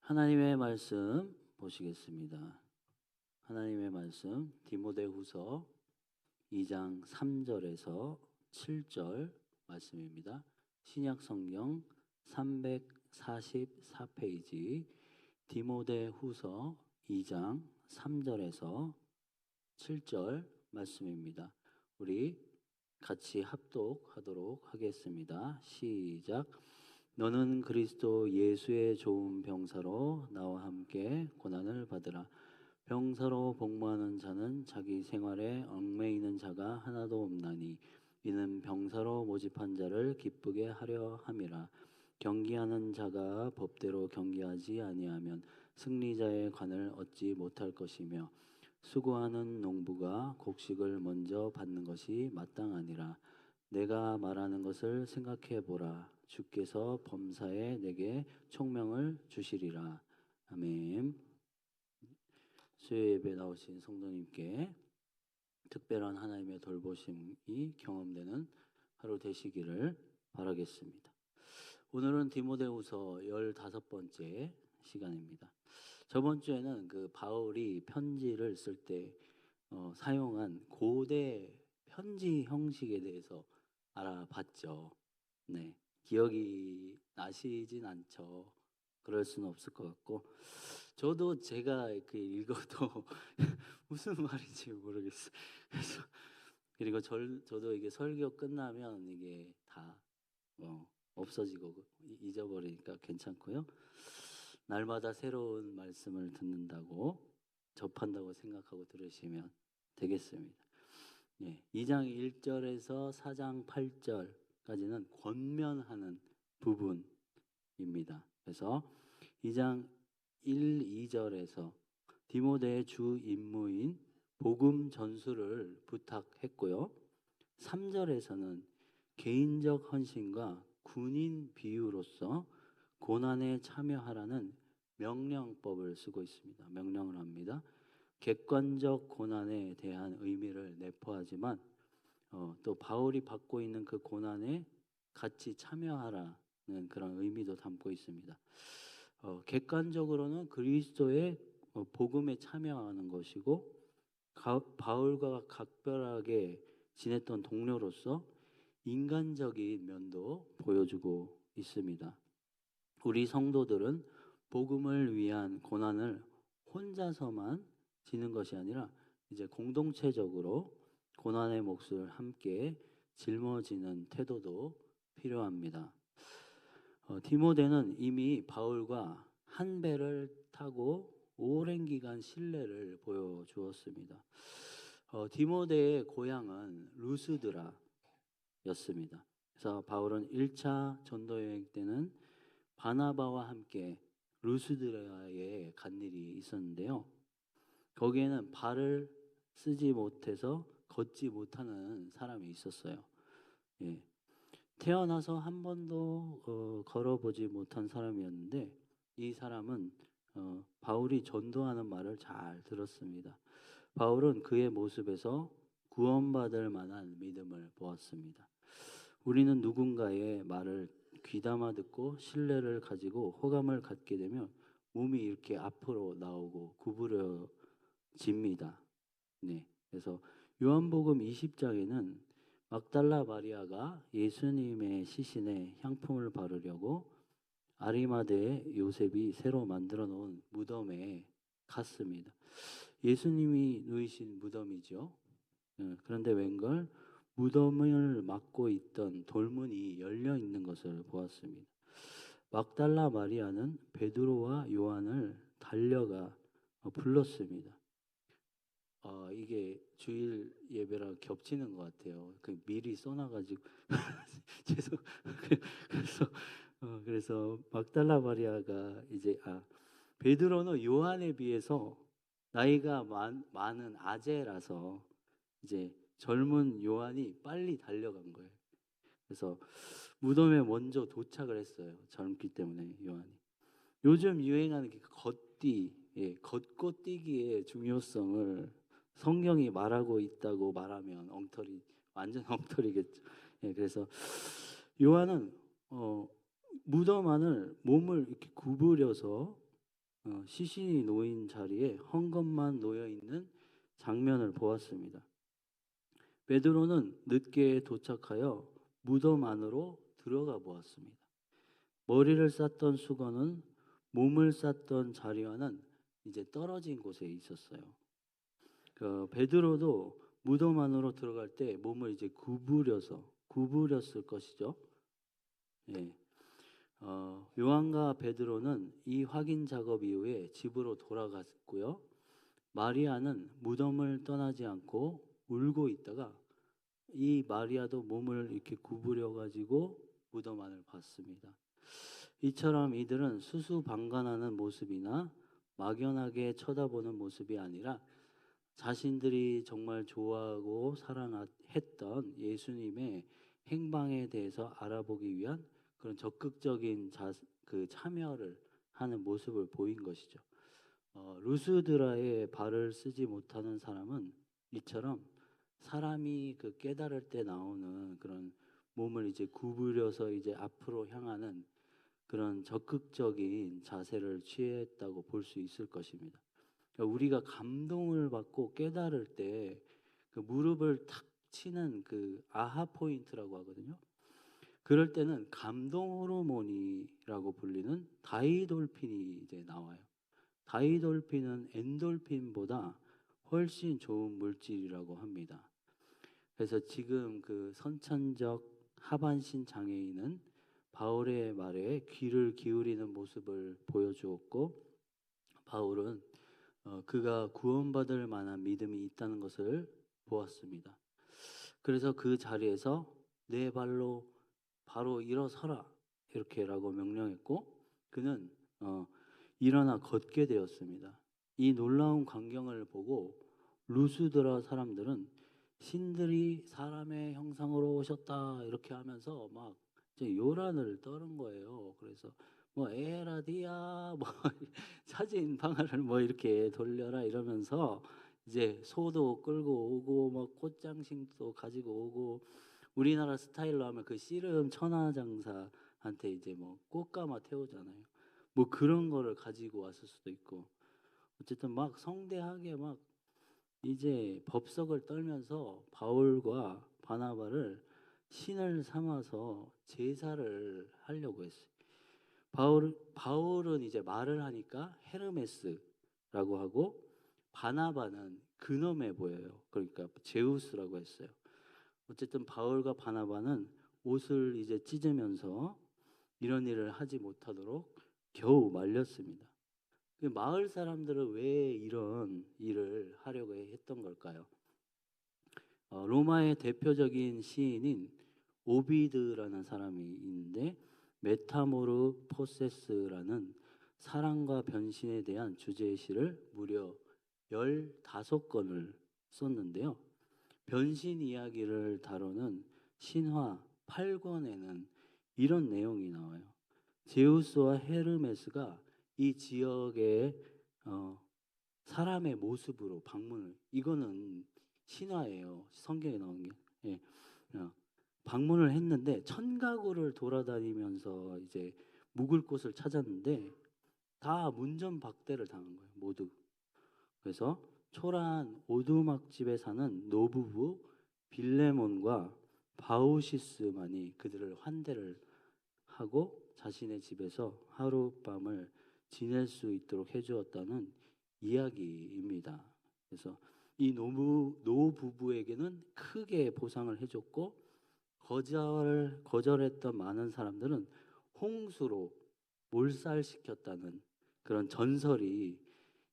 하나님의 말씀 보시겠습니다. 하나님의 말씀 디모데후서 2장 3절에서 7절 말씀입니다. 신약 성경 344페이지 디모데후서 2장 3절에서 7절 말씀입니다. 우리 같이 합독하도록 하겠습니다. 시작. 너는 그리스도 예수의 좋은 병사로 나와 함께 고난을 받으라. 병사로 복무하는 자는 자기 생활에 얽매이는 자가 하나도 없나니 이는 병사로 모집한 자를 기쁘게 하려 함이라. 경기하는 자가 법대로 경기하지 아니하면 승리자의 관을 얻지 못할 것이며 수고하는 농부가 곡식을 먼저 받는 것이 마땅하니라. 내가 말하는 것을 생각해 보라. 주께서 범사에 내게 총명을 주시리라. 아멘. 수요 예배 나오신 성도님께 특별한 하나님의 돌보심이 경험되는 하루 되시기를 바라겠습니다. 오늘은 디모데후서 15번째 시간입니다. 저번 주에는 그 바울이 편지를 쓸 때 사용한 고대 편지 형식에 대해서 알아봤죠. 네, 기억이 나시진 않죠. 그럴 수는 없을 것 같고, 저도 제가 그 읽어도 무슨 말인지 모르겠어요. 그래서 그리고 저도 이게 설교 끝나면 이게 다 없어지고 잊어버리니까 괜찮고요. 날마다 새로운 말씀을 듣는다고 접한다고 생각하고 들으시면 되겠습니다. 네, 2장 1절에서 4장 8절까지는 권면하는 부분입니다. 그래서 2장 1, 2절에서 디모데의 주 임무인 복음 전수를 부탁했고요. 3절에서는 개인적 헌신과 군인 비유로서 고난에 참여하라는 명령법을 쓰고 있습니다. 명령을 합니다. 객관적 고난에 대한 의미를 내포하지만 또 바울이 받고 있는 그 고난에 같이 참여하라는 그런 의미도 담고 있습니다. 객관적으로는 그리스도의 복음에 참여하는 것이고 바울과 각별하게 지냈던 동료로서 인간적인 면도 보여주고 있습니다. 우리 성도들은 복음을 위한 고난을 혼자서만 지는 것이 아니라 이제 공동체적으로 고난의 몫을 함께 짊어지는 태도도 필요합니다. 디모데는 이미 바울과 한 배를 타고 오랜 기간 신뢰를 보여주었습니다. 디모데의 고향은 루스드라였습니다. 그래서 바울은 1차 전도 여행 때는 바나바와 함께 루스드라에 간 일이 있었는데요. 거기에는 발을 쓰지 못해서 걷지 못하는 사람이 있었어요. 예. 태어나서 한 번도 걸어보지 못한 사람이었는데 이 사람은 바울이 전도하는 말을 잘 들었습니다. 바울은 그의 모습에서 구원받을 만한 믿음을 보았습니다. 우리는 누군가의 말을 귀담아 듣고 신뢰를 가지고 호감을 갖게 되면 몸이 이렇게 앞으로 나오고 구부러집니다. 네, 그래서 요한복음 20장에는 막달라 마리아가 예수님의 시신에 향품을 바르려고 아리마대의 요셉이 새로 만들어 놓은 무덤에 갔습니다. 예수님이 누이신 무덤이죠. 그런데 웬걸 무덤을 막고 있던 돌문이 열려 있는 것을 보았습니다. 막달라 마리아는 베드로와 요한을 달려가 불렀습니다. 이게 주일 예배랑 겹치는 것 같아요. 그 미리 써놔가지고 죄송. 그래서 막달라 마리아가 이제 베드로는 요한에 비해서 나이가 많은 아재라서 이제 젊은 요한이 빨리 달려간 거예요. 그래서 무덤에 먼저 도착을 했어요. 젊기 때문에 요한이. 요즘 유행하는 게 걷기, 걷고 뛰기의 중요성을 성경이 말하고 있다고 말하면 완전 엉터리겠죠. 그래서 요한은 무덤 안을 몸을 이렇게 구부려서 시신이 놓인 자리에 헝겊만 놓여 있는 장면을 보았습니다. 베드로는 늦게 도착하여 무덤 안으로 들어가 보았습니다. 머리를 쌌던 수건은 몸을 쌌던 자리와는 이제 떨어진 곳에 있었어요. 베드로도 무덤 안으로 들어갈 때 몸을 이제 구부렸을 것이죠. 예. 요한과 베드로는 이 확인 작업 이후에 집으로 돌아갔고요. 마리아는 무덤을 떠나지 않고 울고 있다가 이 마리아도 몸을 이렇게 구부려 가지고 무덤 안을 봤습니다. 이처럼 이들은 수수방관하는 모습이나 막연하게 쳐다보는 모습이 아니라 자신들이 정말 좋아하고 사랑했던 예수님의 행방에 대해서 알아보기 위한 그런 적극적인 참여를 하는 모습을 보인 것이죠. 루스드라의 발을 쓰지 못하는 사람은 이처럼 사람이 그 깨달을 때 나오는 그런 몸을 이제 구부려서 이제 앞으로 향하는 그런 적극적인 자세를 취했다고 볼 수 있을 것입니다. 그러니까 우리가 감동을 받고 깨달을 때 그 무릎을 탁 치는 그 아하 포인트라고 하거든요. 그럴 때는 감동 호르몬이라고 불리는 다이돌핀이 이제 나와요. 다이돌핀은 엔돌핀보다 훨씬 좋은 물질이라고 합니다. 그래서 지금 그 선천적 하반신 장애인은 바울의 말에 귀를 기울이는 모습을 보여주었고, 바울은 그가 구원받을 만한 믿음이 있다는 것을 보았습니다. 그래서 그 자리에서 내 발로 바로 일어서라 이렇게라고 명령했고, 그는 일어나 걷게 되었습니다. 이 놀라운 광경을 보고 루스드라 사람들은 신들이 사람의 형상으로 오셨다 이렇게 하면서 막 이제 요란을 떠는 거예요. 그래서 뭐 에라디아 뭐 사진 방아를 뭐 이렇게 돌려라 이러면서 이제 소도 끌고 오고 뭐 꽃장식도 가지고 오고, 우리나라 스타일로 하면 그 씨름 천하장사한테 이제 뭐 꽃가마 태우잖아요. 뭐 그런 거를 가지고 왔을 수도 있고, 어쨌든 막 성대하게 막 이제 법석을 떨면서 바울과 바나바를 신을 삼아서 제사를 하려고 했어요. 바울은 이제 말을 하니까 헤르메스라고 하고, 바나바는 그놈에 보여요. 그러니까 제우스라고 했어요. 어쨌든 바울과 바나바는 옷을 이제 찢으면서 이런 일을 하지 못하도록 겨우 말렸습니다. 마을 사람들은 왜 이런 일을 하려고 했던 걸까요? 로마의 대표적인 시인인 오비드라는 사람이 있는데, 메타모르포세스라는 사랑과 변신에 대한 주제의 시를 무려 15권을 썼는데요. 변신 이야기를 다루는 신화 8권에는 이런 내용이 나와요. 제우스와 헤르메스가 이 지역의 사람의 모습으로 방문을, 이거는 신화예요. 성경에 나온 게. 예. 방문을 했는데 천가구를 돌아다니면서 이제 묵을 곳을 찾았는데 다 문전박대를 당한 거예요. 모두. 그래서 초라한 오두막집에 사는 노부부 빌레몬과 바우시스만이 그들을 환대를 하고 자신의 집에서 하룻밤을 지낼 수 있도록 해주었다는 이야기입니다. 그래서 이 노부부에게는 크게 보상을 해줬고, 거절했던 많은 사람들은 홍수로 몰살시켰다는 그런 전설이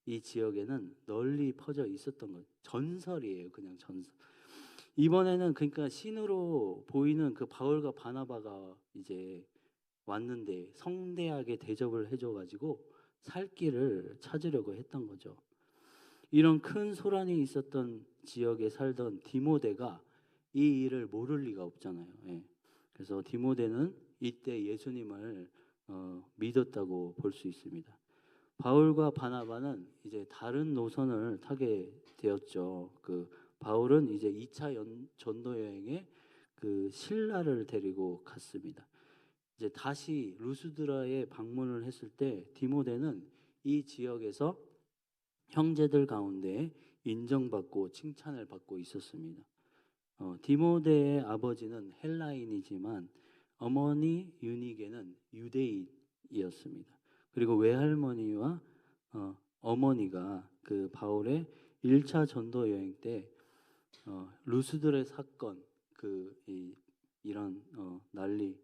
이 지역에는 널리 퍼져 있었던 것. 전설이에요. 그냥 전설. 이번에는 그러니까 신으로 보이는 그 바울과 바나바가 이제 왔는데 성대하게 대접을 해줘가지고 살 길을 찾으려고 했던 거죠. 이런 큰 소란이 있었던 지역에 살던 디모데가 이 일을 모를 리가 없잖아요. 예. 그래서 디모데는 이때 예수님을 믿었다고 볼 수 있습니다. 바울과 바나바는 이제 다른 노선을 타게 되었죠. 그 바울은 이제 2차 전도 여행에 그 신라를 데리고 갔습니다. 이제 다시 루스드라에 방문을 했을 때 디모데는 이 지역에서 형제들 가운데 인정받고 칭찬을 받고 있었습니다. 디모데의 아버지는 헬라인이지만 어머니 유니게는 유대인이었습니다. 그리고 외할머니와 어머니가 그 바울의 1차 전도 여행 때 루스들의 사건 이런 난리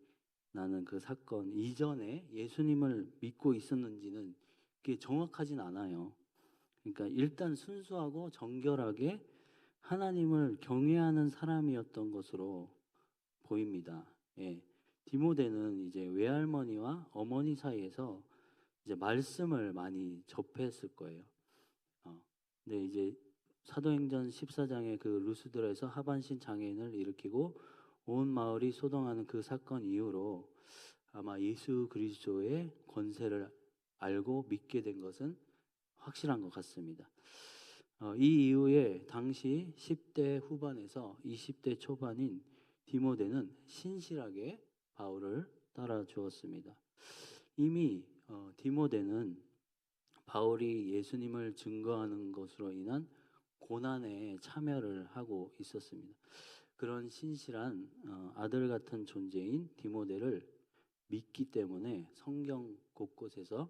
나는 그 사건 이전에 예수님을 믿고 있었는지는 그게 정확하진 않아요. 그러니까 일단 순수하고 정결하게 하나님을 경외하는 사람이었던 것으로 보입니다. 예. 디모데는 이제 외할머니와 어머니 사이에서 이제 말씀을 많이 접했을 거예요. 근데 이제 사도행전 14장의 그 루스드라에서 하반신 장애인을 일으키고 온 마을이 소동하는 그 사건 이후로 아마 예수 그리스도의 권세를 알고 믿게 된 것은 확실한 것 같습니다. 이 이후에 당시 10대 후반에서 20대 초반인 디모데는 신실하게 바울을 따라 주었습니다. 이미 디모데는 바울이 예수님을 증거하는 것으로 인한 고난에 참여를 하고 있었습니다. 그런 신실한 아들 같은 존재인 디모데를 믿기 때문에 성경 곳곳에서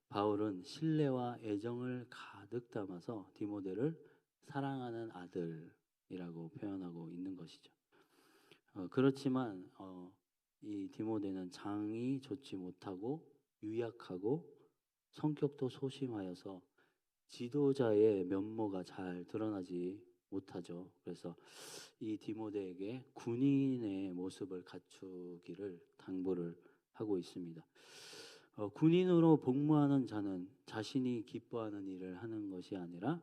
바울은 신뢰와 애정을 가득 담아서 디모데를 사랑하는 아들이라고 표현하고 있는 것이죠. 그렇지만 이 디모데는 장이 좋지 못하고 유약하고 성격도 소심하여서 지도자의 면모가 잘 드러나지 못하죠. 그래서 이 디모데에게 군인의 모습을 갖추기를 당부를 하고 있습니다. 군인으로 복무하는 자는 자신이 기뻐하는 일을 하는 것이 아니라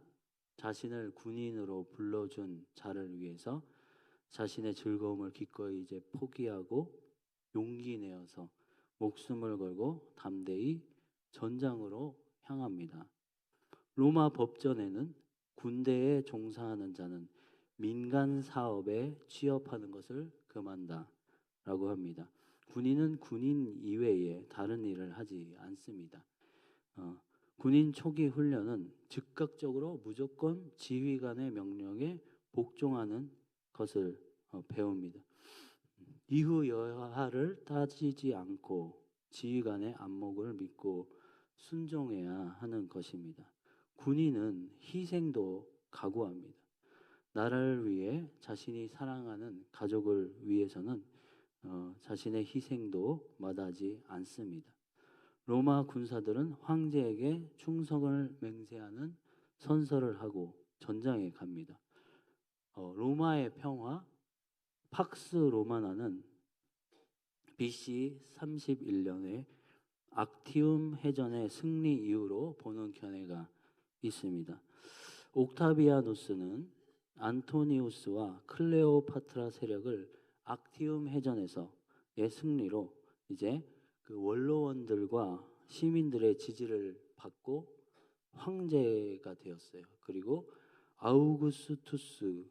자신을 군인으로 불러준 자를 위해서 자신의 즐거움을 기꺼이 이제 포기하고 용기 내어서 목숨을 걸고 담대히 전장으로 향합니다. 로마 법전에는 군대에 종사하는 자는 민간 사업에 취업하는 것을 금한다라고 합니다. 군인은 군인 이외에 다른 일을 하지 않습니다. 군인 초기 훈련은 즉각적으로 무조건 지휘관의 명령에 복종하는 것을 배웁니다. 이후 여하를 따지지 않고 지휘관의 안목을 믿고 순종해야 하는 것입니다. 군인은 희생도 각오합니다. 나라를 위해 자신이 사랑하는 가족을 위해서는 자신의 희생도 마다하지 않습니다. 로마 군사들은 황제에게 충성을 맹세하는 선서를 하고 전장에 갑니다. 로마의 평화 팍스 로마나는 BC 31년에 악티움 해전의 승리 이후로 보는 견해가 있습니다. 옥타비아누스는 안토니우스와 클레오파트라 세력을 악티움 해전에서의 승리로 이제 그 원로원들과 시민들의 지지를 받고 황제가 되었어요. 그리고 아우구스투스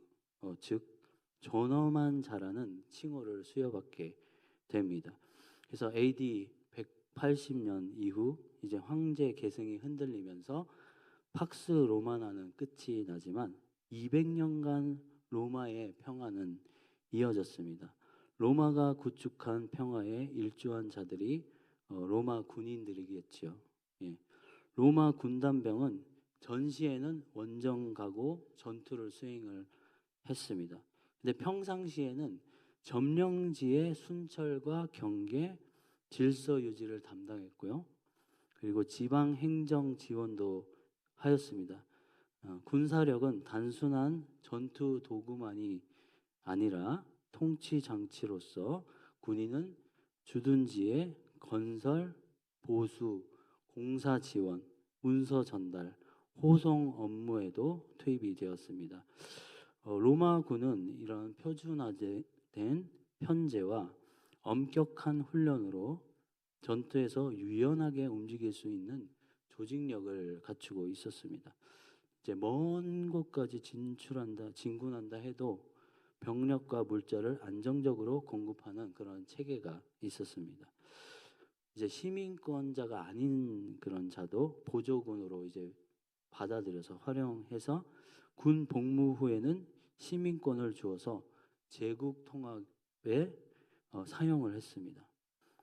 즉 존엄한 자라는 칭호를 수여받게 됩니다. 그래서 AD 180년 이후 이제 황제 계승이 흔들리면서 팍스 로마나는 끝이 나지만 200년간 로마의 평화는 이어졌습니다. 로마가 구축한 평화에 일조한 자들이 로마 군인들이겠죠. 예. 로마 군단병은 전시에는 원정 가고 전투를 수행을 했습니다. 근데 평상시에는 점령지의 순찰과 경계, 질서 유지를 담당했고요. 그리고 지방 행정 지원도 하였습니다. 군사력은 단순한 전투 도구만이 아니라 통치 장치로서 군인은 주둔지의 건설, 보수, 공사 지원, 문서 전달, 호송 업무에도 투입이 되었습니다. 로마군은 이런 표준화된 편제와 엄격한 훈련으로 전투에서 유연하게 움직일 수 있는 조직력을 갖추고 있었습니다. 이제 먼 곳까지 진군한다 해도 병력과 물자를 안정적으로 공급하는 그런 체계가 있었습니다. 이제 시민권자가 아닌 그런 자도 보조군으로 이제 받아들여서 활용해서 군 복무 후에는 시민권을 주어서 제국 통합에 사용을 했습니다.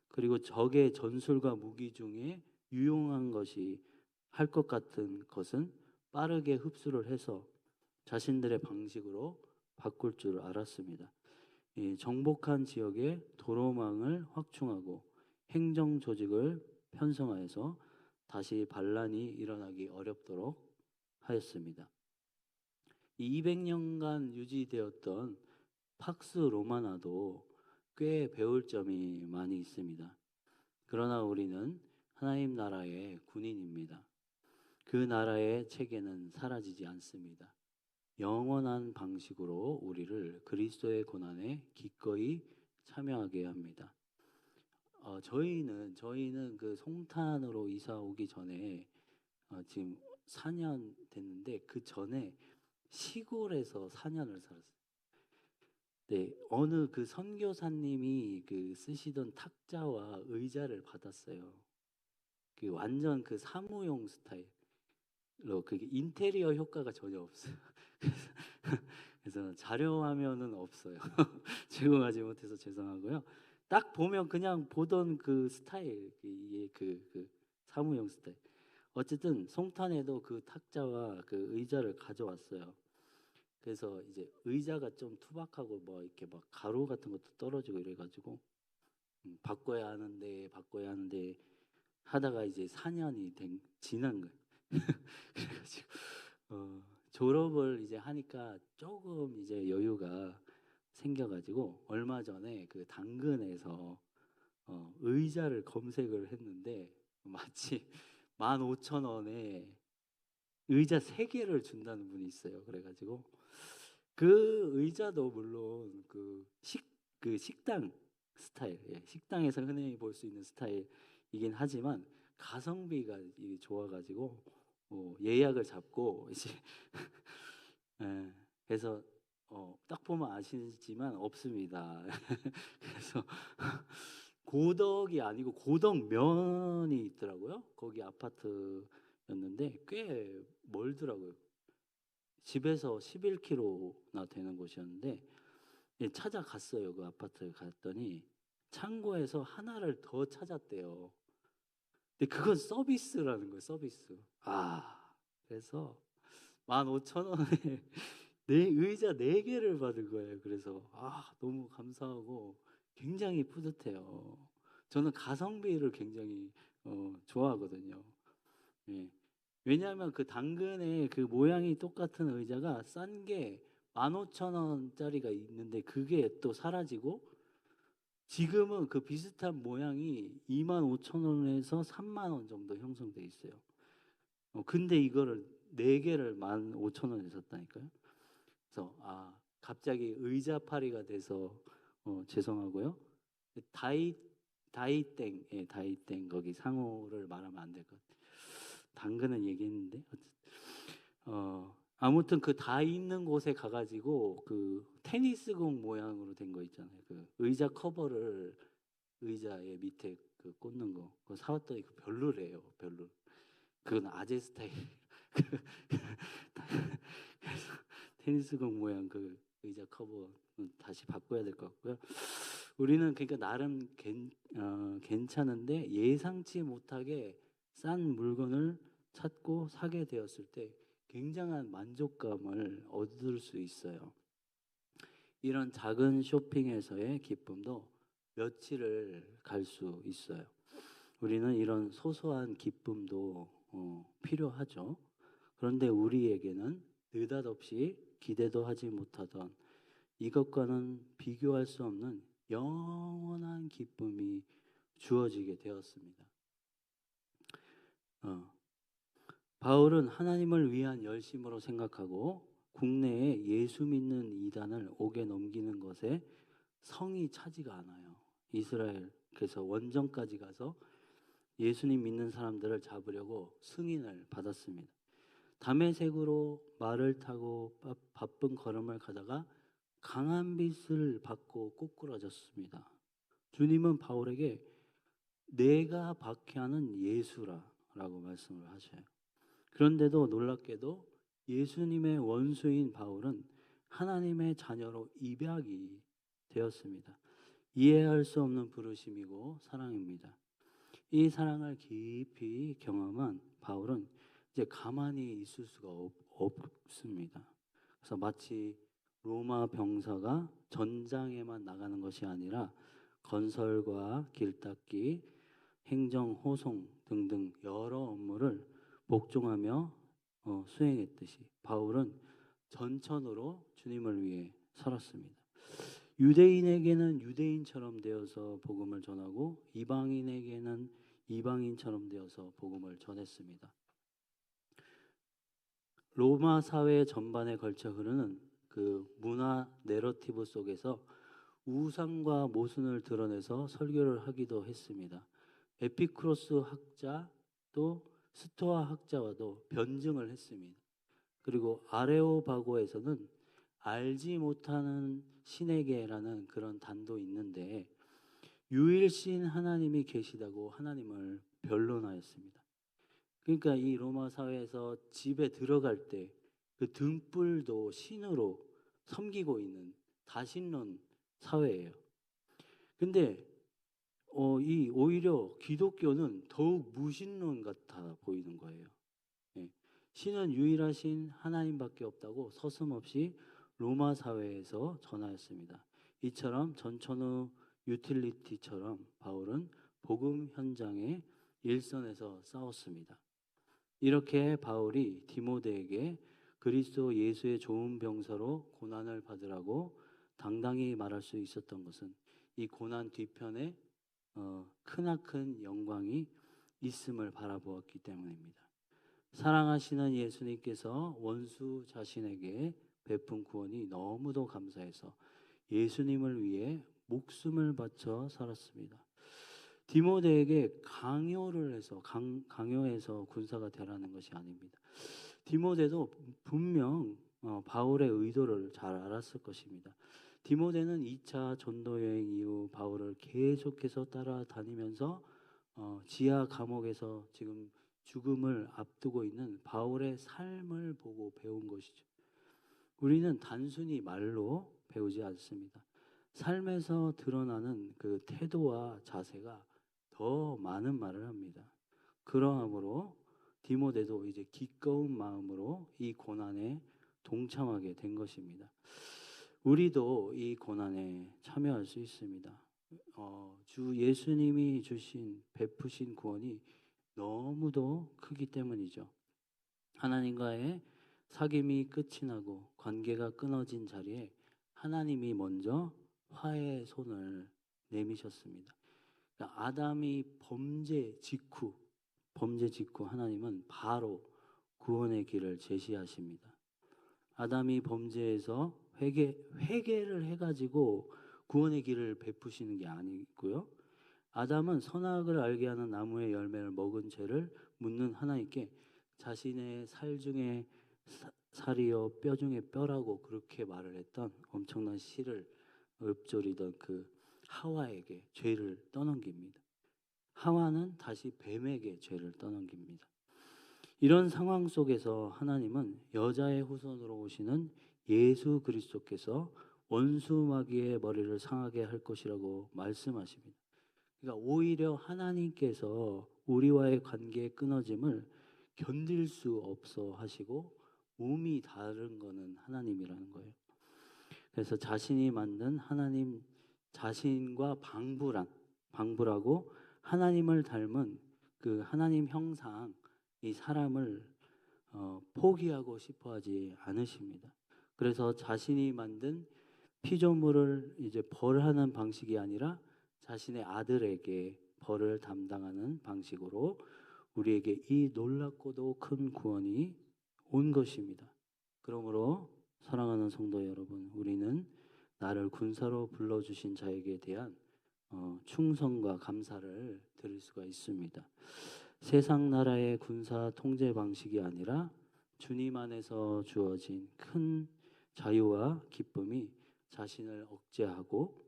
그리고 적의 전술과 무기 중에 유용한 것이 할 것 같은 것은 빠르게 흡수를 해서 자신들의 방식으로 바꿀 줄 알았습니다. 정복한 지역에 도로망을 확충하고 행정 조직을 편성하여서 다시 반란이 일어나기 어렵도록 하였습니다. 200년간 유지되었던 팍스 로마나도 꽤 배울 점이 많이 있습니다. 그러나 우리는 하나님 나라의 군인입니다. 그 나라의 체계는 사라지지 않습니다. 영원한 방식으로 우리를 그리스도의 고난에 기꺼이 참여하게 합니다. 저희는 그 송탄으로 이사 오기 전에 지금 4년 됐는데 그 전에 시골에서 4년을 살았어요. 네, 어느 그 선교사님이 그 쓰시던 탁자와 의자를 받았어요. 그 완전 그 사무용 스타일로 그게 인테리어 효과가 전혀 없어요. 그래서 자료 화면은 없어요. 제공하지 못해서 죄송하고요. 딱 보면 그냥 보던 그 스타일, 이게 그 사무용 스타일. 어쨌든 송탄에도 그 탁자와 그 의자를 가져왔어요. 그래서 이제 의자가 좀 투박하고 뭐 이렇게 막 가루 같은 것도 떨어지고 이래가지고 바꿔야 하는데 하다가 이제 4년이 지난 거예요. 그래가지고 졸업을 이제 하니까 조금 이제 여유가 생겨가지고 얼마 전에 그 당근에서 의자를 검색을 했는데 마치 15,000원에 의자 3개를 준다는 분이 있어요. 그래가지고 그 의자도 물론 그 식당 스타일, 식당에서 흔히 볼 수 있는 스타일이긴 하지만 가성비가 이게 좋아가지고 예약을 잡고 이제 그래서 딱 보면 아시지만 없습니다. 그래서 고덕이 아니고 고덕면이 있더라고요. 거기 아파트였는데 꽤 멀더라고요. 집에서 11km나 되는 곳이었는데 찾아갔어요. 그 아파트 갔더니 창고에서 하나를 더 찾았대요. 근데 그건 서비스라는 거예요. 서비스. 그래서 15,000원에 의자 4개를 받은 거예요. 그래서 너무 감사하고 굉장히 뿌듯해요. 저는 가성비를 굉장히 좋아하거든요. 예. 왜냐하면 그 당근에 그 모양이 똑같은 의자가 싼 게 15,000원짜리가 있는데 그게 또 사라지고 지금은 그 비슷한 모양이 25,000원에서 30,000원 정도 형성돼 있어요. 근데 이거를 4개를 15,000원에 샀다니까요. 그래서 갑자기 의자파리가 돼서 죄송하고요. 다이땡 거기 상호를 말하면 안 될 것 같아요. 당근은 얘기했는데 아무튼 그 다 있는 곳에 가가지고 그 테니스공 모양으로 된 거 있잖아요. 그 의자 커버를 의자에 밑에 그 꽂는 거 그거 사왔더니 그 별로래요. 별로. 그건 아재 스타일. 그래서 테니스공 모양 그 의자 커버 다시 바꿔야 될 것 같고요. 우리는 그러니까 나름 괜찮은데 예상치 못하게 싼 물건을 찾고 사게 되었을 때 굉장한 만족감을 얻을 수 있어요. 이런 작은 쇼핑에서의 기쁨도 며칠을 갈 수 있어요. 우리는 이런 소소한 기쁨도 필요하죠. 그런데 우리에게는 느닷없이 기대도 하지 못하던 이것과는 비교할 수 없는 영원한 기쁨이 주어지게 되었습니다. 바울은 하나님을 위한 열심으로 생각하고 국내에 예수 믿는 이단을 옥에 넘기는 것에 성이 차지가 않아요. 이스라엘에서 원정까지 가서 예수님 믿는 사람들을 잡으려고 승인을 받았습니다. 담에색으로 말을 타고 바쁜 걸음을 가다가 강한 빛을 받고 꼬꾸라졌습니다. 주님은 바울에게 내가 박해하는 예수라라고 말씀을 하셔요. 그런데도 놀랍게도 예수님의 원수인 바울은 하나님의 자녀로 입양이 되었습니다. 이해할 수 없는 부르심이고 사랑입니다. 이 사랑을 깊이 경험한 바울은 이제 가만히 있을 수가 없습니다. 그래서 마치 로마 병사가 전장에만 나가는 것이 아니라 건설과 길 닦기, 행정, 호송 등등 여러 업무를 복종하며 수행했듯이 바울은 전천으로 주님을 위해 살았습니다. 유대인에게는 유대인처럼 되어서 복음을 전하고 이방인에게는 이방인처럼 되어서 복음을 전했습니다. 로마 사회 전반에 걸쳐 흐르는 그 문화 내러티브 속에서 우상과 모순을 드러내서 설교를 하기도 했습니다. 에피쿠로스 학자 또 스토아 학자와도 변증을 했습니다. 그리고 아레오바고에서는 알지 못하는 신에게라는 그런 단도 있는데 유일신 하나님이 계시다고 하나님을 변론하였습니다. 그러니까 이 로마 사회에서 집에 들어갈 때 그 등불도 신으로 섬기고 있는 다신론 사회예요. 근데 이 오히려 기독교는 더욱 무신론 같아 보이는 거예요. 예. 신은 유일하신 하나님밖에 없다고 서슴없이 로마 사회에서 전하였습니다. 이처럼 전천후 유틸리티처럼 바울은 복음 현장의 일선에서 싸웠습니다. 이렇게 바울이 디모데에게 그리스도 예수의 좋은 병사로 고난을 받으라고 당당히 말할 수 있었던 것은 이 고난 뒤편에 크나큰 영광이 있음을 바라보았기 때문입니다. 사랑하시는 예수님께서 원수 자신에게 베푼 구원이 너무도 감사해서 예수님을 위해 목숨을 바쳐 살았습니다. 디모데에게 강요를 해서 강요해서 군사가 되라는 것이 아닙니다. 디모데도 분명 바울의 의도를 잘 알았을 것입니다. 디모데는 2차 전도 여행 이후 바울을 계속해서 따라다니면서 지하 감옥에서 지금 죽음을 앞두고 있는 바울의 삶을 보고 배운 것이죠. 우리는 단순히 말로 배우지 않습니다. 삶에서 드러나는 그 태도와 자세가 더 많은 말을 합니다. 그러함으로 디모데도 이제 기꺼운 마음으로 이 고난에 동참하게 된 것입니다. 우리도 이 고난에 참여할 수 있습니다. 주 예수님이 주신 베푸신 구원이 너무도 크기 때문이죠. 하나님과의 사귐이 끝이 나고 관계가 끊어진 자리에 하나님이 먼저 화해의 손을 내미셨습니다. 그러니까 아담이 범죄 직후 하나님은 바로 구원의 길을 제시하십니다. 아담이 범죄에서 회개를 해가지고 구원의 길을 베푸시는 게 아니고요. 아담은 선악을 알게 하는 나무의 열매를 먹은 죄를 묻는 하나님께 자신의 살 중에 살이요 뼈 중에 뼈라고 그렇게 말을 했던 엄청난 씨를 읊조리던 그 하와에게 죄를 떠넘깁니다. 하와는 다시 뱀에게 죄를 떠넘깁니다. 이런 상황 속에서 하나님은 여자의 후손으로 오시는 예수 그리스도께서 원수 마귀의 머리를 상하게 할 것이라고 말씀하십니다. 그러니까 오히려 하나님께서 우리와의 관계의 끊어짐을 견딜 수 없어 하시고 몸이 다른 거는 하나님이라는 거예요. 그래서 자신이 만든 하나님 자신과 방불하고 하나님을 닮은 그 하나님 형상 이 사람을 포기하고 싶어하지 않으십니다. 그래서 자신이 만든 피조물을 이제 벌하는 방식이 아니라 자신의 아들에게 벌을 담당하는 방식으로 우리에게 이 놀랍고도 큰 구원이 온 것입니다. 그러므로 사랑하는 성도 여러분, 우리는 나를 군사로 불러주신 자에게 대한 충성과 감사를 드릴 수가 있습니다. 세상 나라의 군사 통제 방식이 아니라 주님 안에서 주어진 큰 자유와 기쁨이 자신을 억제하고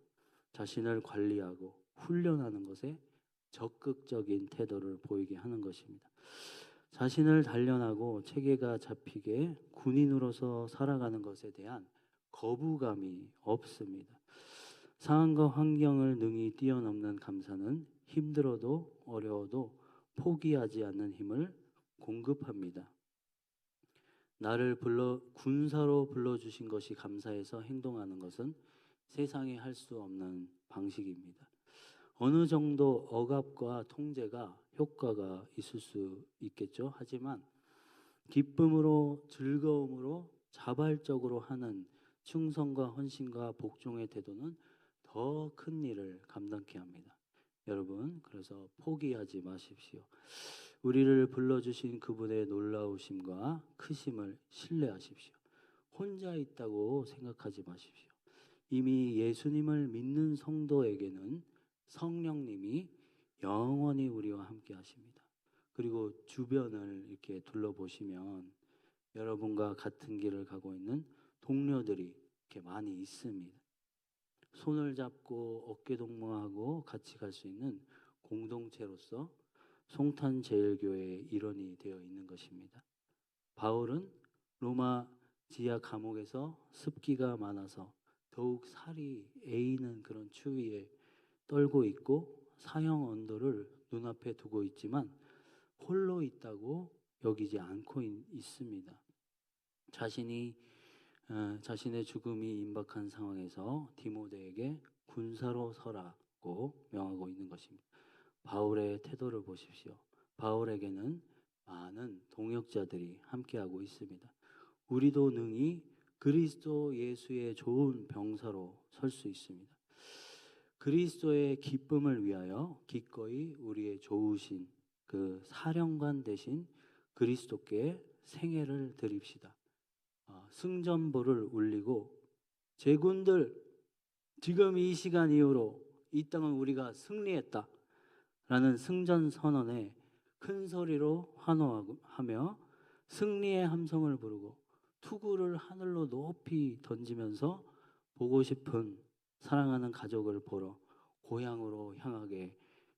자신을 관리하고 훈련하는 것에 적극적인 태도를 보이게 하는 것입니다. 자신을 단련하고 체계가 잡히게 군인으로서 살아가는 것에 대한 거부감이 없습니다. 상황과 환경을 능히 뛰어넘는 감사는 힘들어도 어려워도 포기하지 않는 힘을 공급합니다. 나를 군사로 불러주신 것이 감사해서 행동하는 것은 세상에 할 수 없는 방식입니다. 어느 정도 억압과 통제가 효과가 있을 수 있겠죠. 하지만 기쁨으로 즐거움으로 자발적으로 하는 충성과 헌신과 복종의 태도는 더 큰 일을 감당케 합니다. 여러분, 그래서 포기하지 마십시오. 우리를 불러주신 그분의 놀라우심과 크심을 신뢰하십시오. 혼자 있다고 생각하지 마십시오. 이미 예수님을 믿는 성도에게는 성령님이 영원히 우리와 함께 하십니다. 그리고 주변을 이렇게 둘러보시면 여러분과 같은 길을 가고 있는 동료들이 이렇게 많이 있습니다. 손을 잡고 어깨동무하고 같이 갈 수 있는 공동체로서 송탄제일교회의 일원이 되어 있는 것입니다. 바울은 로마 지하 감옥에서 습기가 많아서 더욱 살이 에이는 그런 추위에 떨고 있고 사형 언도를 눈앞에 두고 있지만 홀로 있다고 여기지 않고 있습니다. 자신의 죽음이 임박한 상황에서 디모데에게 군사로 서라고 명하고 있는 것입니다. 바울의 태도를 보십시오. 바울에게는 많은 동역자들이 함께하고 있습니다. 우리도 능히 그리스도 예수의 좋은 병사로 설 수 있습니다. 그리스도의 기쁨을 위하여 기꺼이 우리의 좋으신 그 사령관 대신 그리스도께 생애를 드립시다. 승전보를 울리고 제군들 지금 이 시간 이후로 이 땅은 우리가 승리했다 라는 승전 선언에 큰 소리로 환호하며 승리의 함성을 부르고 투구를 하늘로 높이 던지면서 보고 싶은 사랑하는 가족을 보러 고향으로 향하게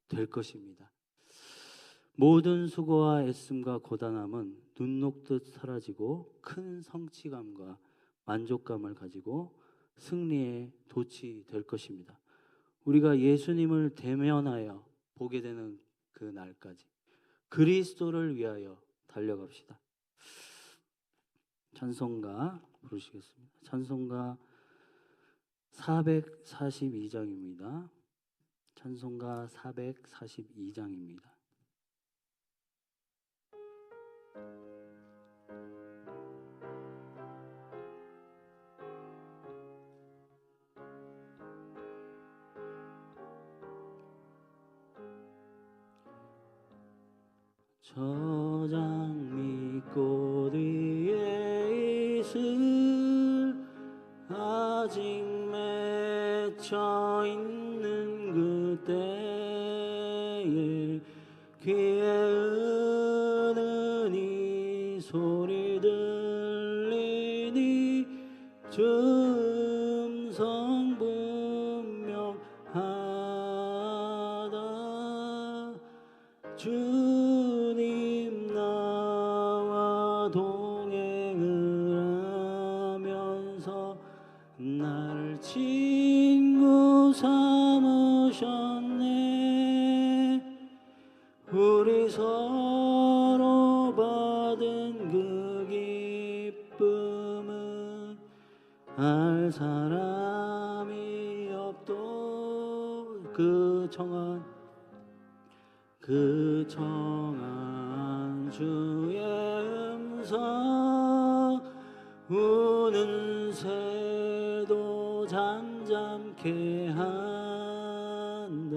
될 것입니다. 모든 수고와 애씀과 고단함은 눈 녹듯 사라지고 큰 성취감과 만족감을 가지고 승리에 도취될 것입니다. 우리가 예수님을 대면하여 보게 되는 그 날까지 그리스도를 위하여 달려갑시다. 찬송가 부르시겠습니다. 찬송가 442장입니다. 찬송가 442장입니다. 저장미꽃 위에 있을 아직 맺혀 있는 그때에 귀에 은은히 소리 들리니 주 음성 분명하다. 주님 나와 동행을 하면서 나를 친구 삼으셨네. 우리 서로 받은 그 기쁨은 알 사람이 없도 그 청한 주의 음성 우는 새도 잠잠케 한다.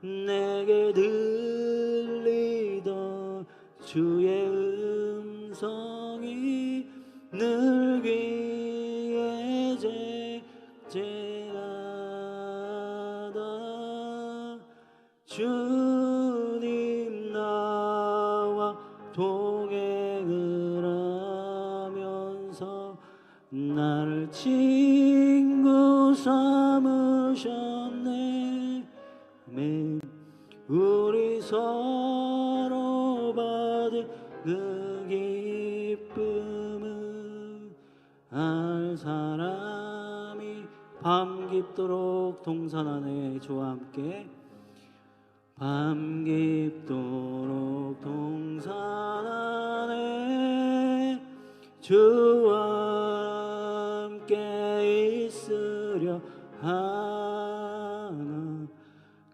내게 들리던 주의 음성이 늘 귀에 쟁쟁하다. 주님 나와 동행을 하면서 나를 친구 삼으셨네. 우리 서로 받은 그 기쁨은 알 사람이 밤 깊도록 동산하네. 주와 함께 밤 깊도록 동산하네. 주와 함께 있으려 하나.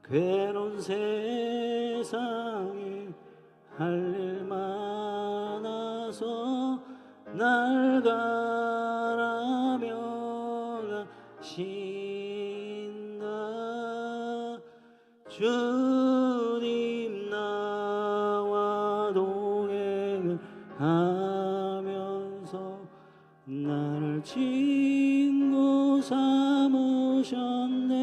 괴로운 세상에 할 일 많아서 날 가라며 가신다. 주님 나와 동행을 하면서 나를 친구 삼으셨네.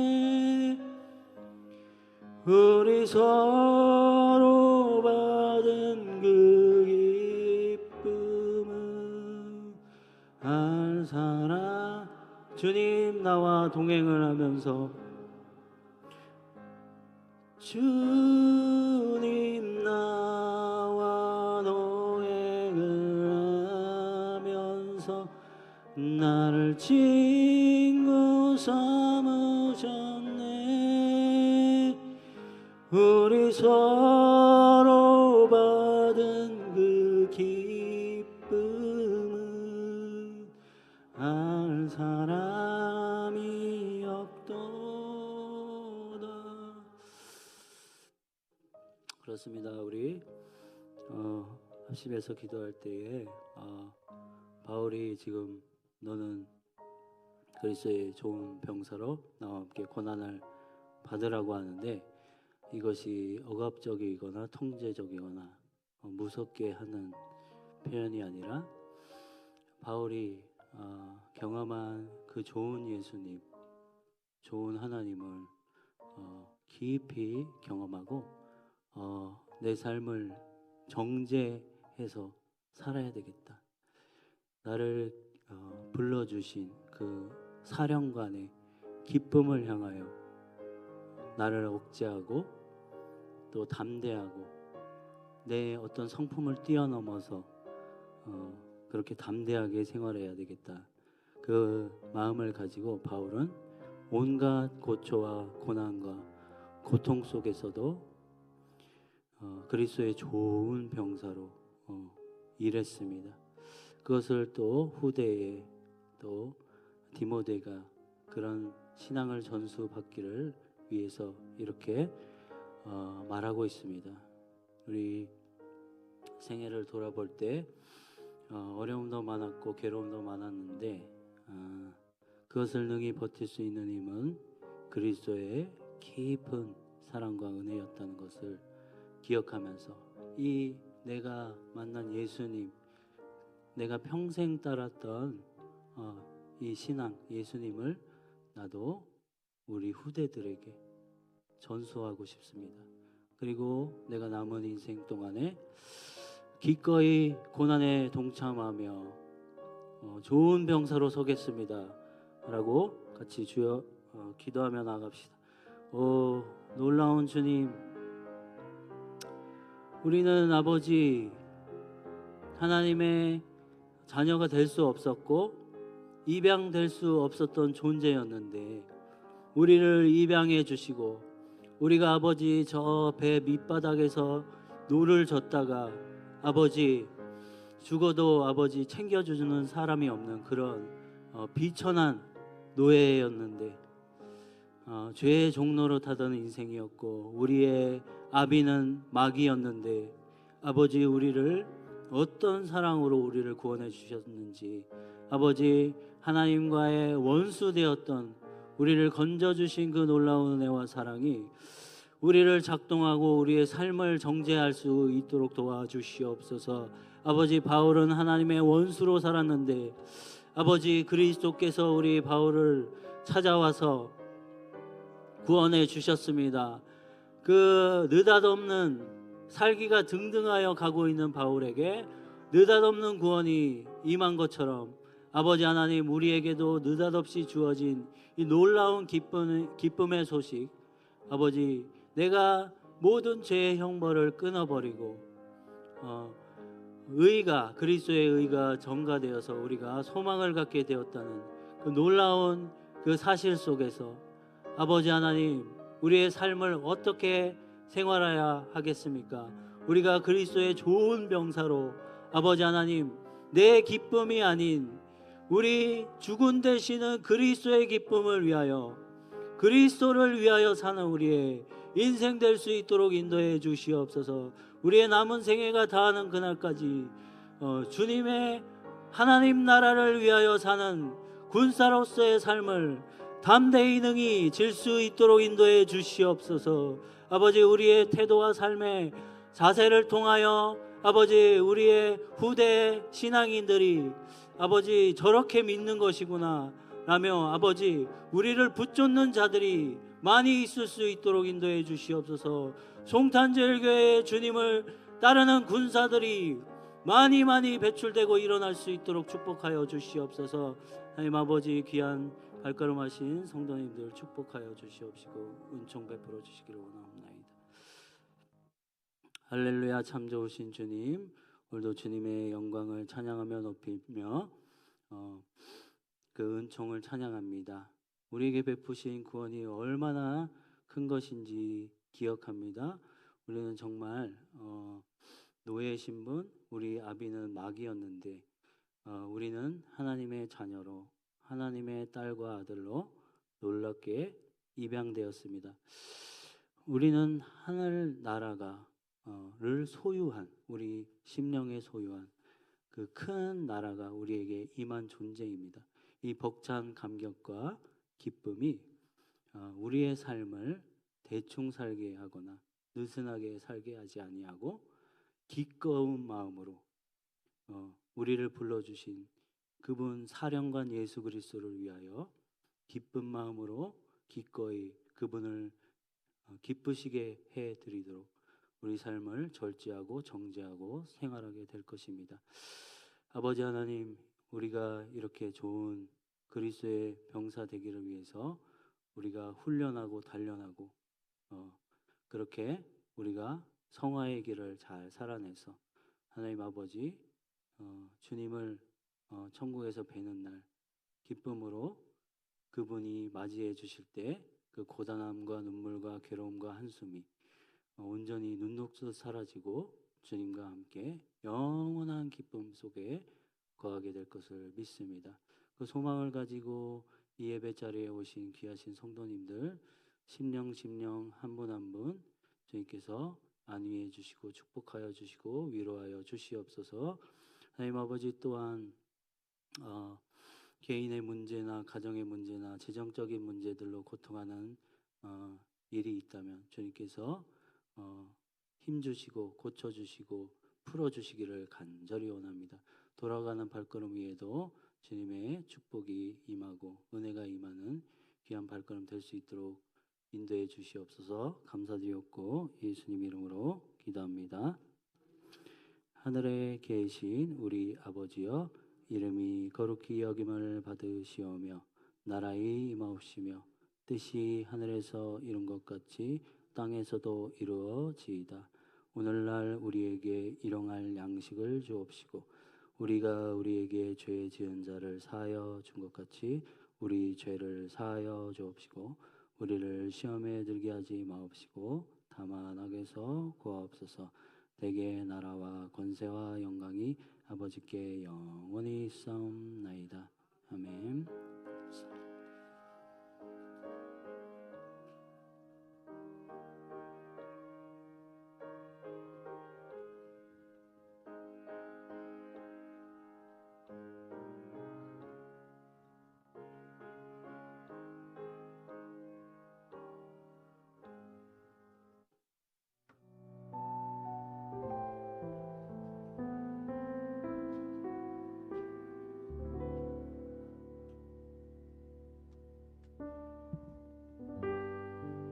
우리 서로 받은 그 기쁨은 알 사람. 주님 나와 동행을 하면서 주님 나와 동행을 하면서 나를 친구 삼으셨네. 우리 서로 받은 그 기쁨은 알 사람이 없도다. 그렇습니다. 우리 합심해서 기도할 때에 바울이 지금 너는 그리스도의 좋은 병사로 나와 함께 고난을 받으라고 하는데, 이것이 억압적이거나 통제적이거나 무섭게 하는 표현이 아니라 바울이 경험한 그 좋은 예수님, 좋은 하나님을 깊이 경험하고 내 삶을 정죄해서 살아야 되겠다. 나를 불러주신 그 사령관의 기쁨을 향하여 나를 억제하고 또 담대하고 내 어떤 성품을 뛰어넘어서 그렇게 담대하게 생활해야 되겠다. 그 마음을 가지고 바울은 온갖 고초와 고난과 고통 속에서도 그리스도의 좋은 병사로 일했습니다. 그것을 또 후대에 또 디모데가 그런 신앙을 전수받기를 위해서 이렇게 말하고 있습니다. 우리 생애를 돌아볼 때 어려움도 많았고 괴로움도 많았는데 그것을 능히 버틸 수 있는 힘은 그리스도의 깊은 사랑과 은혜였다는 것을 기억하면서 이 내가 만난 예수님, 내가 평생 따랐던 이 신앙 예수님을 나도 우리 후대들에게 전수하고 싶습니다. 그리고 내가 남은 인생 동안에 기꺼이 고난에 동참하며 좋은 병사로 서겠습니다 라고 같이 주여 기도하며 나갑시다. 오 놀라운 주님, 우리는 아버지 하나님의 자녀가 될 수 없었고 입양될 수 없었던 존재였는데 우리를 입양해 주시고 우리가 아버지 저 배 밑바닥에서 노를 졌다가 아버지 죽어도 아버지 챙겨주는 사람이 없는 그런 비천한 노예였는데 죄의 종로로 타던 인생이었고 우리의 아비는 마귀였는데 아버지 우리를 어떤 사랑으로 우리를 구원해 주셨는지 아버지 하나님과의 원수 되었던 우리를 건져주신 그 놀라운 은혜와 사랑이 우리를 작동하고 우리의 삶을 정죄할 수 있도록 도와주시옵소서. 아버지 바울은 하나님의 원수로 살았는데 아버지 그리스도께서 우리 바울을 찾아와서 구원해 주셨습니다. 그 느닷없는 살기가 등등하여 가고 있는 바울에게 느닷없는 구원이 임한 것처럼 아버지 하나님 우리에게도 느닷없이 주어진 이 놀라운 기쁨의 소식, 아버지 내가 모든 죄의 형벌을 끊어버리고 의가 그리스도의 의가 전가되어서 우리가 소망을 갖게 되었다는 그 놀라운 그 사실 속에서 아버지 하나님, 우리의 삶을 어떻게 생활해야 하겠습니까? 우리가 그리스도의 좋은 병사로 아버지 하나님, 내 기쁨이 아닌 우리 죽은 되시는 그리스도의 기쁨을 위하여, 그리스도를 위하여 사는 우리의 인생 될 수 있도록 인도해 주시옵소서. 우리의 남은 생애가 다하는 그날까지 주님의 하나님 나라를 위하여 사는 군사로서의 삶을 담대히 능히 질 수 있도록 인도해 주시옵소서. 아버지, 우리의 태도와 삶의 자세를 통하여 아버지, 우리의 후대 신앙인들이 아버지 저렇게 믿는 것이구나 라며 아버지, 우리를 붙쫓는 자들이 많이 있을 수 있도록 인도해 주시옵소서. 송탄제일교회의 주님을 따르는 군사들이 많이 배출되고 일어날 수 있도록 축복하여 주시옵소서. 하나님 아버지, 귀한 발걸음하신 성도님들 축복하여 주시옵시고 은총 베풀어 주시기를 원하옵나이다. 할렐루야. 참 좋으신 주님, 오늘도 주님의 영광을 찬양하며 높이며 그 은총을 찬양합니다. 우리에게 베푸신 구원이 얼마나 큰 것인지 기억합니다. 우리는 정말 노예 신분, 우리 아비는 마귀였는데 우리는 하나님의 자녀로, 하나님의 딸과 아들로 놀랍게 입양되었습니다. 우리는 하늘 나라가를 소유한, 우리 심령의 소유한 그 큰 나라가 우리에게 임한 존재입니다. 이 벅찬 감격과 기쁨이 우리의 삶을 대충 살게 하거나 느슨하게 살게 하지 아니하고 기꺼운 마음으로 우리를 불러주신 그분 사령관 예수 그리스도를 위하여 기쁜 마음으로 기꺼이 그분을 기쁘시게 해드리도록 우리 삶을 절제하고 정죄하고 생활하게 될 것입니다. 아버지 하나님, 우리가 이렇게 좋은 그리스도의 병사 되기를 위해서 우리가 훈련하고 단련하고 그렇게 우리가 성화의 길을 잘 살아내서 하나님 아버지 주님을 천국에서 뵈는 날 기쁨으로 그분이 맞이해 주실 때 그 고단함과 눈물과 괴로움과 한숨이 온전히 눈 녹듯 사라지고 주님과 함께 영원한 기쁨 속에 거하게 될 것을 믿습니다. 그 소망을 가지고 이 예배 자리에 오신 귀하신 성도님들 심령 한 분 한 분 주님께서 안위해 주시고 축복하여 주시고 위로하여 주시옵소서. 하나님 아버지, 또한 개인의 문제나 가정의 문제나 재정적인 문제들로 고통하는 일이 있다면 주님께서 힘주시고 고쳐주시고 풀어주시기를 간절히 원합니다. 돌아가는 발걸음 위에도 주님의 축복이 임하고 은혜가 임하는 귀한 발걸음 될 수 있도록 인도해 주시옵소서. 감사드렸고 예수님 이름으로 기도합니다. 하늘에 계신 우리 아버지여, 이름이 거룩히 여김을 받으시오며 나라의 임하옵시며 뜻이 하늘에서 이룬 것 같이 땅에서도 이루어지이다. 오늘날 우리에게 일용할 양식을 주옵시고 우리가 우리에게 죄 지은 자를 사하여 준 것 같이 우리 죄를 사하여 주옵시고 우리를 시험에 들게 하지 마옵시고 다만 악에서 구하옵소서. 대개 나라와 권세와 영광이 아버지께 영원히 있사옵나이다. 아멘.